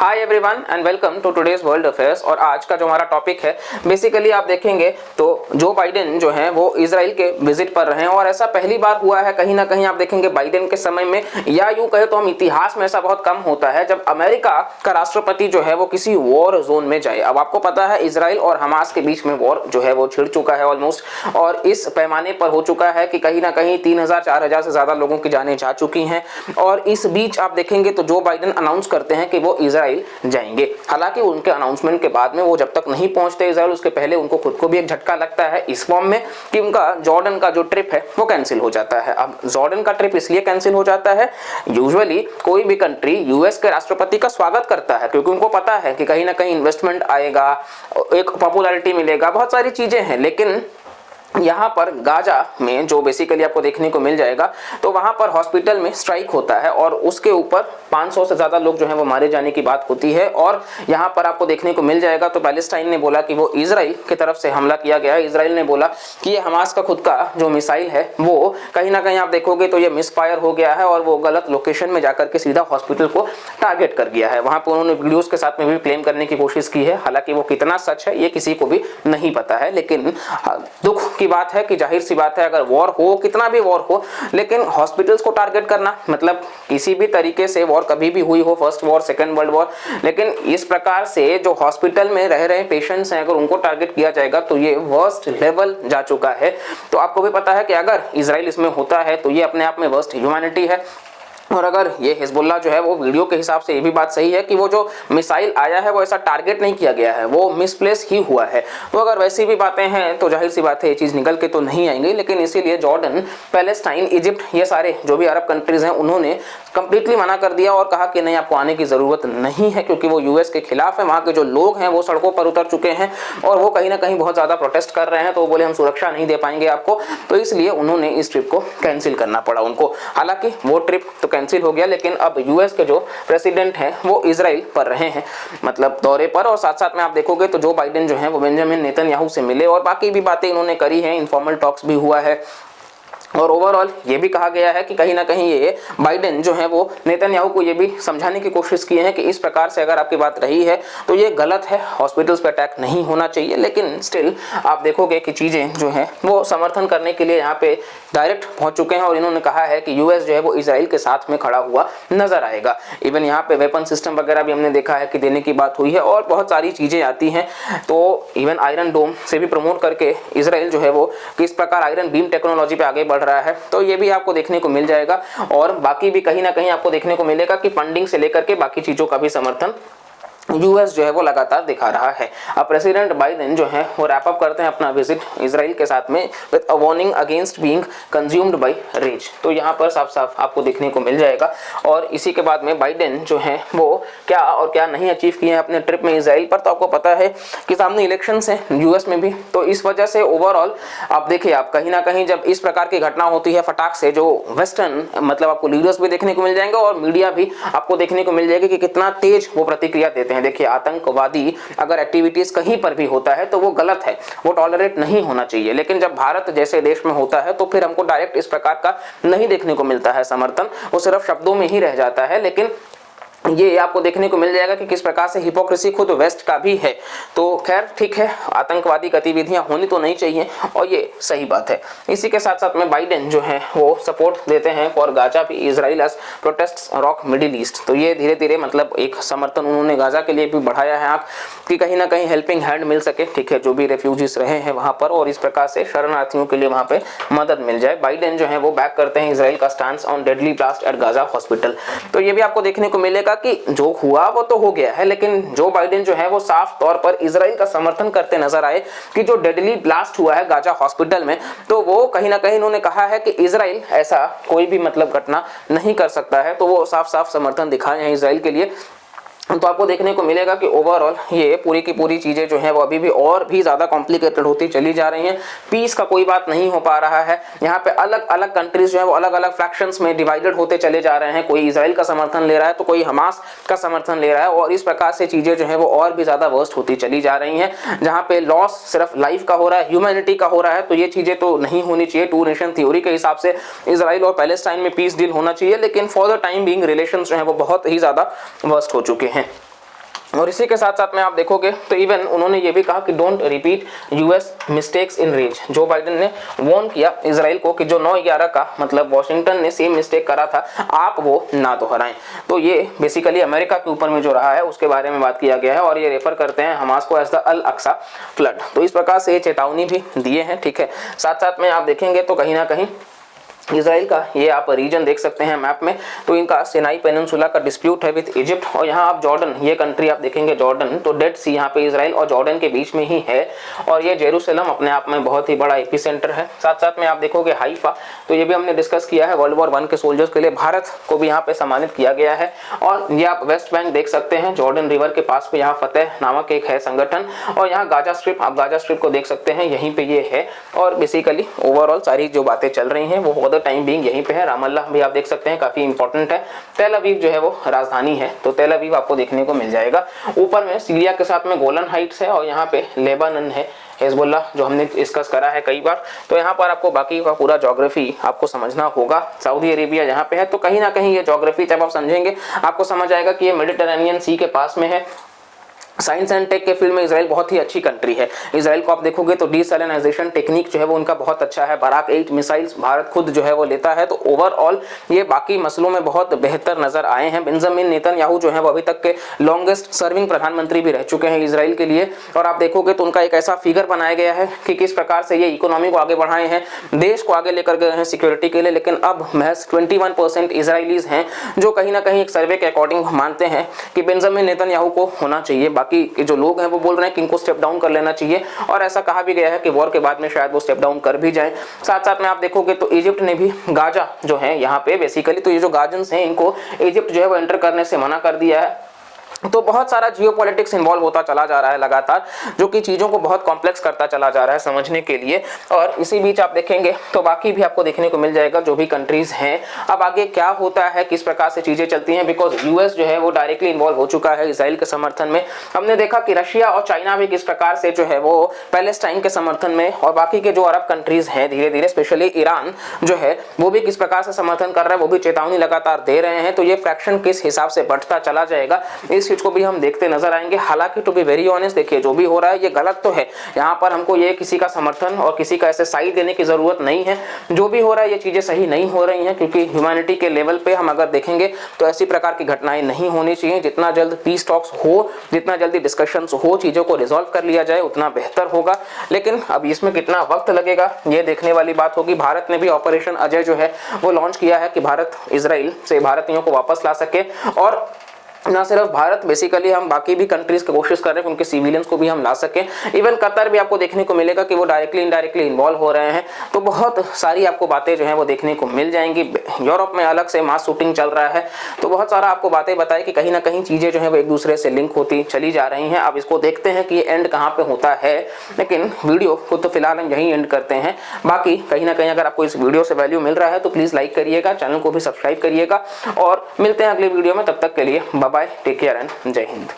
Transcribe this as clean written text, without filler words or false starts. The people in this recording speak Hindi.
Hi everyone and welcome to today's world affairs. और आज का जो हमारा टॉपिक है बेसिकली आप देखेंगे तो जो बाइडेन जो है वो इजराइल के विजिट पर रहे हैं और ऐसा पहली बार हुआ है कहीं ना कहीं। आप देखेंगे बाइडेन के समय में या यूं कहे तो हम इतिहास में ऐसा बहुत कम होता है जब अमेरिका का राष्ट्रपति जो है वो किसी वॉर जोन में जाए। अब आपको पता है इजराइल और हमास के बीच में वॉर जो है वो छिड़ चुका है ऑलमोस्ट, और इस पैमाने पर हो चुका है कि कहीं ना कहीं 3000-4000 से ज्यादा लोगों की जानें जा चुकी हैं। और इस बीच आप देखेंगे तो जो बाइडेन अनाउंस करते हैं कि वो इजराइल जाएंगे। हालांकि उनके अनाउंसमेंट के बाद में वो जब तक नहीं पहुंचते इजराइल, उसके पहले उनको खुद को भी एक झटका लगता है इस फॉर्म में कि उनका जॉर्डन का जो ट्रिप है वो कैंसिल हो जाता है। अब जॉर्डन का ट्रिप इसलिए कैंसिल हो जाता है, यूजुअली कोई भी कंट्री यूएस के राष्ट्रपति का स्वागत करता है क्योंकि उनको पता है कि कहीं ना कहीं इन्वेस्टमेंट आएगा, एक पॉपुलैरिटी मिलेगा, बहुत सारी चीजें हैं। लेकिन यहाँ पर गाजा में जो बेसिकली आपको देखने को मिल जाएगा तो वहां पर हॉस्पिटल में स्ट्राइक होता है और उसके ऊपर 500 से ज्यादा लोग जो है वो मारे जाने की बात होती है। और यहाँ पर आपको देखने को मिल जाएगा तो पैलेस्टाइन ने बोला कि वो इजराइल की तरफ से हमला किया गया है। इजराइल ने बोला कि ये हमास का खुद का जो मिसाइल है वो कहीं ना कहीं आप देखोगे तो ये मिसफायर हो गया है और वो गलत लोकेशन में जाकर के सीधा हॉस्पिटल को टारगेट कर गया है। वहां पर उन्होंने वीडियोज के साथ में भी क्लेम करने की कोशिश की है, हालांकि वो कितना सच है ये किसी को भी नहीं पता है। लेकिन दुख की बात है कि जाहिर सी बात है अगर वॉर हो, कितना भी वॉर हो, लेकिन हॉस्पिटल्स को टारगेट करना मतलब किसी भी तरीके से वॉर कभी भी हुई हो, first war, second world war, लेकिन इस प्रकार से जो हॉस्पिटल में रह रहे पेशेंट्स हैं अगर उनको टारगेट किया जाएगा तो ये वर्स्ट लेवल जा चुका है। तो आपको भी पता है कि अगर इजराइल इसमें होता है तो ये अपने आप में वर्स्ट ह्यूमैनिटी है। और अगर ये हिजबुल्लाह जो है वो वीडियो के हिसाब से ये भी बात सही है कि वो जो मिसाइल आया है वो ऐसा टारगेट नहीं किया गया है, वो मिसप्लेस ही हुआ है। तो अगर वैसी भी बातें हैं तो जाहिर सी बात है ये चीज़ निकल के तो नहीं आएंगी। लेकिन इसीलिए जॉर्डन, पैलेस्टाइन, इजिप्ट, ये सारे जो भी अरब कंट्रीज हैं उन्होंने कंप्लीटली मना कर दिया और कहा कि नहीं आपको आने की ज़रूरत नहीं है क्योंकि वो यूएस के खिलाफ है। वहाँ के जो लोग हैं वो सड़कों पर उतर चुके हैं और वो कहीं ना कहीं बहुत ज़्यादा प्रोटेस्ट कर रहे हैं, तो वो बोले हम सुरक्षा नहीं दे पाएंगे आपको। तो इसलिए उन्होंने इस ट्रिप को कैंसिल करना पड़ा उनको। हालांकि वो ट्रिप तो कैंसिल हो गया, लेकिन अब यूएस के जो प्रेसिडेंट हैं वो इजराइल पर रहे हैं, मतलब दौरे पर। और साथ साथ में आप देखोगे तो जो बाइडेन जो है वो बेंजामिन नेतन्याहू से मिले और बाकी भी बातें इन्होंने करी हैं, इनफॉर्मल टॉक्स भी हुआ है। और ओवरऑल ये भी कहा गया है कि कहीं ना कहीं ये बाइडेन जो है वो नेतन्याहू को ये भी समझाने की कोशिश की है कि इस प्रकार से अगर आपकी बात रही है तो ये गलत है, हॉस्पिटल्स पे अटैक नहीं होना चाहिए। लेकिन स्टिल आप देखोगे कि चीज़ें जो हैं वो समर्थन करने के लिए यहाँ पे डायरेक्ट पहुंच चुके हैं और इन्होंने कहा है कि यूएस जो है वो इजराइल के साथ में खड़ा हुआ नजर आएगा। इवन यहाँ पे वेपन सिस्टम वगैरह भी हमने देखा है कि देने की बात हुई है और बहुत सारी चीज़ें आती हैं। तो इवन आयरन डोम से भी प्रमोट करके इजराइल जो है वो किस प्रकार आयरन बीम टेक्नोलॉजी पे आगे बढ़ रहा है, तो ये भी आपको देखने को मिल जाएगा। और बाकी भी कहीं ना कहीं आपको देखने को मिलेगा कि फंडिंग से लेकर के बाकी चीजों का भी समर्थन यूएस जो है वो लगातार दिखा रहा है। अब प्रेसिडेंट बाइडेन जो है वो रैप अप करते हैं अपना विजिट इजराइल के साथ में with a warning against being consumed by rage. तो यहाँ पर साफ साफ आपको देखने को मिल जाएगा। और इसी के बाद में बाइडेन जो है वो क्या और क्या नहीं अचीव किए हैं अपने ट्रिप में इजराइल पर। तो आपको पता है कि सामने इलेक्शंस हैं यूएस में भी, तो इस वजह से ओवरऑल आप देखिए, आप कहीं ना कहीं जब इस प्रकार की घटना होती है फटाक से, जो वेस्टर्न मतलब आपको लीडर्स भी देखने को मिल जाएंगे और मीडिया भी आपको देखने को मिल जाएगी कि कितना तेज वो प्रतिक्रिया देते हैं। देखिए आतंकवादी अगर एक्टिविटीज कहीं पर भी होता है तो वो गलत है, वो टॉलरेट नहीं होना चाहिए। लेकिन जब भारत जैसे देश में होता है तो फिर हमको डायरेक्ट इस प्रकार का नहीं देखने को मिलता है समर्थन, वो सिर्फ शब्दों में ही रह जाता है। लेकिन ये आपको देखने को मिल जाएगा कि किस प्रकार से हिपोक्रेसी खुद वेस्ट का भी है। तो खैर ठीक है, आतंकवादी गतिविधियां होनी तो नहीं चाहिए और ये सही बात है। इसी के साथ साथ में बाइडेन जो है वो सपोर्ट देते हैं फॉर गाजा भी Israel as protests rock middle east. तो ये धीरे धीरे मतलब एक समर्थन उन्होंने गाजा के लिए भी बढ़ाया है आप कि कहीं ना कहीं हेल्पिंग हैंड मिल सके, ठीक है, जो भी रेफ्यूजीज रहे हैं वहां पर, और इस प्रकार से शरणार्थियों के लिए वहां पे मदद मिल जाए। बाइडेन जो है वो बैक करते हैं इजराइल का stance on deadly blast at Gaza hospital. तो ये भी आपको देखने को मिलेगा कि जो हुआ वो तो हो गया है, लेकिन जो बाइडेन जो है वो साफ तौर पर इजराइल का समर्थन करते नजर आए कि जो डेडली ब्लास्ट हुआ है गाजा हॉस्पिटल में, तो वो कहीं ना कहीं उन्होंने कहा है कि इजराइल ऐसा कोई भी मतलब घटना नहीं कर सकता है। तो वो साफ साफ समर्थन दिखाए हैं इजराइल के लिए। तो आपको देखने को मिलेगा कि ओवरऑल ये पूरी की पूरी चीजें जो हैं वो अभी भी और भी ज्यादा कॉम्प्लिकेटेड होती चली जा रही हैं। पीस का कोई बात नहीं हो पा रहा है। यहाँ पे अलग अलग कंट्रीज जो है वो अलग अलग फ्रैक्शंस में डिवाइडेड होते चले जा रहे हैं। कोई इजराइल का समर्थन ले रहा है तो कोई हमास का समर्थन ले रहा है, और इस प्रकार से चीजें जो है वो और भी ज्यादा वर्स्ट होती चली जा रही हैं। जहाँ पे लॉस सिर्फ लाइफ का हो रहा है, ह्यूमैनिटी का हो रहा है, तो ये चीजें तो नहीं होनी चाहिए। टू नेशन थ्योरी के हिसाब से इजराइल और पैलेस्टाइन में पीस डील होना चाहिए, लेकिन for the time being relations जो है वो बहुत ही ज्यादा वर्स्ट हो चुके हैं। और इसी के साथ साथ में आप देखोगे तो इवन उन्होंने ये भी कहा कि don't repeat US mistakes in range. Joe Biden ने वार्न किया इजराइल को कि जो 9/11 का मतलब वॉशिंगटन ने सेम मिस्टेक करा था, आप वो ना दोहराएं। तो ये बेसिकली अमेरिका के ऊपर में जो रहा है उसके बारे में बात किया गया है और ये रेफर करते हैं हमास को as the Al Aqsa flood. तो इस प्रकार से ये चेतावनी भी दिए हैं, ठीक है। साथ साथ में आप देखेंगे तो कहीं ना कहीं इजराइल का ये आप रीजन देख सकते हैं मैप में, तो इनका सिनाई पेनिनसुला का डिस्प्यूट है विद इजिप्ट, और यहाँ आप जॉर्डन, ये कंट्री आप देखेंगे जॉर्डन, तो डेड सी यहाँ पे इजराइल और जॉर्डन के बीच में ही है, और ये जेरूसलम अपने आप में बहुत ही बड़ा एपिसेंटर है। साथ साथ में आप देखोगे हाइफा, तो ये भी हमने डिस्कस किया है वर्ल्ड वॉर 1 के सोल्जर्स के लिए, भारत को भी यहाँ पे सम्मानित किया गया है। और ये आप वेस्ट बैंक देख सकते हैं, जॉर्डन रिवर के पास पे यहाँ फतेह नामक एक है संगठन, और यहाँ गाजा स्ट्रिप, आप गाजा स्ट्रिप को देख सकते हैं, यहीं पे ये है। और बेसिकली ओवरऑल सारी जो बातें चल रही हैं वो टाइम बीइंग यहीं पे है। रामल्लाह भी आप देख सकते हैं काफी इंपॉर्टेंट है। तेल अवीव जो है वो राजधानी है, तो तेल अवीव आपको देखने को मिल जाएगा। ऊपर में सीरिया के साथ में गोलन हाइट्स है, और यहाँ पे लेबानन है, हिजबुल्लाह जो हमने डिस्कस करा है कई बार। तो यहाँ पर आपको बाकी का पूरा ज्योग्राफी आपको समझना होगा। सऊदी अरेबिया यहाँ पे है, तो कहीं ना कहीं ये ज्योग्राफी जब आप समझेंगे आपको समझ आएगा कि ये मेडिटेरेनियन सी के पास में है। साइंस एंड टेक के फील्ड में इजराइल बहुत ही अच्छी कंट्री है। इजराइल को आप देखोगे तो डीसैलिनाइजेशन टेक्निक जो है वो उनका बहुत अच्छा है। बराक 8 मिसाइल्स भारत खुद जो है वो लेता है, तो ओवरऑल ये बाकी मसलों में बहुत बेहतर नजर आए हैं। बेंजामिन नेतन्याहू जो है वो अभी तक के लॉन्गेस्ट सर्विंग प्रधानमंत्री भी रह चुके हैं इजराइल के लिए, और आप देखोगे तो उनका एक ऐसा फिगर बनाया गया है कि किस प्रकार से ये इकोनॉमी को आगे बढ़ाए हैं, देश को आगे लेकर गए हैं सिक्योरिटी के लिए। लेकिन अब महज 21% इजराइलीज हैं जो कहीं ना कहीं एक सर्वे के अकॉर्डिंग मानते हैं कि बेंजामिन नेतन्याहू को होना चाहिए। बाकी के जो लोग हैं वो बोल रहे हैं कि इनको स्टेप डाउन कर लेना चाहिए, और ऐसा कहा भी गया है कि वॉर के बाद में शायद वो स्टेप डाउन कर भी जाए। साथ साथ में आप देखोगे तो इजिप्ट ने भी गाजा जो है यहाँ पे बेसिकली, तो ये जो गाजन्स हैं इनको इजिप्ट जो है वो एंटर करने से मना कर दिया है। तो बहुत सारा जियोपॉलिटिक्स इन्वॉल्व होता चला जा रहा है लगातार, जो कि चीज़ों को बहुत कॉम्प्लेक्स करता चला जा रहा है समझने के लिए। और इसी बीच आप देखेंगे तो बाकी भी आपको देखने को मिल जाएगा जो भी कंट्रीज हैं। अब आगे क्या होता है, किस प्रकार से चीज़ें चलती हैं, बिकॉज यूएस जो है वो डायरेक्टली इन्वॉल्व हो चुका है इसराइल के समर्थन में। हमने देखा कि रशिया और चाइना भी किस प्रकार से जो है वो पैलेस्टाइन के समर्थन में, और बाकी के जो अरब कंट्रीज हैं धीरे धीरे स्पेशली ईरान जो है वो भी किस प्रकार से समर्थन कर रहा है, वो भी चेतावनी लगातार दे रहे हैं। तो ये फ्रैक्शन किस हिसाब से बढ़ता चला जाएगा इस चीज को भी हम देखते नजर आएंगे। हालांकि टू बी वेरी ऑनेस्ट, देखिए जो भी हो रहा है ये गलत तो है, यहाँ पर हमको ये किसी का समर्थन और किसी का ऐसे साइड देने की जरूरत नहीं है। जो भी हो रहा है ये चीजें सही नहीं हो रही हैं, क्योंकि ह्यूमैनिटी के लेवल पे हम अगर देखेंगे तो ऐसी प्रकार की घटनाएं नहीं होनी चाहिए। जितना जल्द पीस टॉक्स हो, जितना जल्दी डिस्कशंस हो, चीजों को रिजॉल्व कर लिया जाए उतना बेहतर होगा। लेकिन अब इसमें कितना वक्त लगेगा ये देखने वाली बात होगी। भारत ने भी ऑपरेशन अजय जो है वो लॉन्च किया है कि भारत इजराइल से भारतीयों को वापस ला सके, और ना सिर्फ भारत, बेसिकली हम बाकी भी कंट्रीज की कोशिश कर रहे हैं कि उनके सिविलियंस को भी हम ला सकें। इवन कतर भी आपको देखने को मिलेगा कि वो डायरेक्टली इनडायरेक्टली इन्वॉल्व हो रहे हैं। तो बहुत सारी आपको बातें जो हैं वो देखने को मिल जाएंगी। यूरोप में अलग से मास शूटिंग चल रहा है, तो बहुत सारा आपको बातें बताएं कि कहीं ना कहीं चीज़ें जो है वो एक दूसरे से लिंक होती चली जा रही हैं। अब इसको देखते हैं कि ये एंड कहाँ पे होता है, लेकिन वीडियो को तो फिलहाल हम यहीं एंड करते हैं। बाकी कहीं ना कहीं अगर आपको इस वीडियो से वैल्यू मिल रहा है तो प्लीज़ लाइक करिएगा, चैनल को भी सब्सक्राइब करिएगा, और मिलते हैं अगले वीडियो में। तब तक के लिए bye bye, take care and Jai Hind.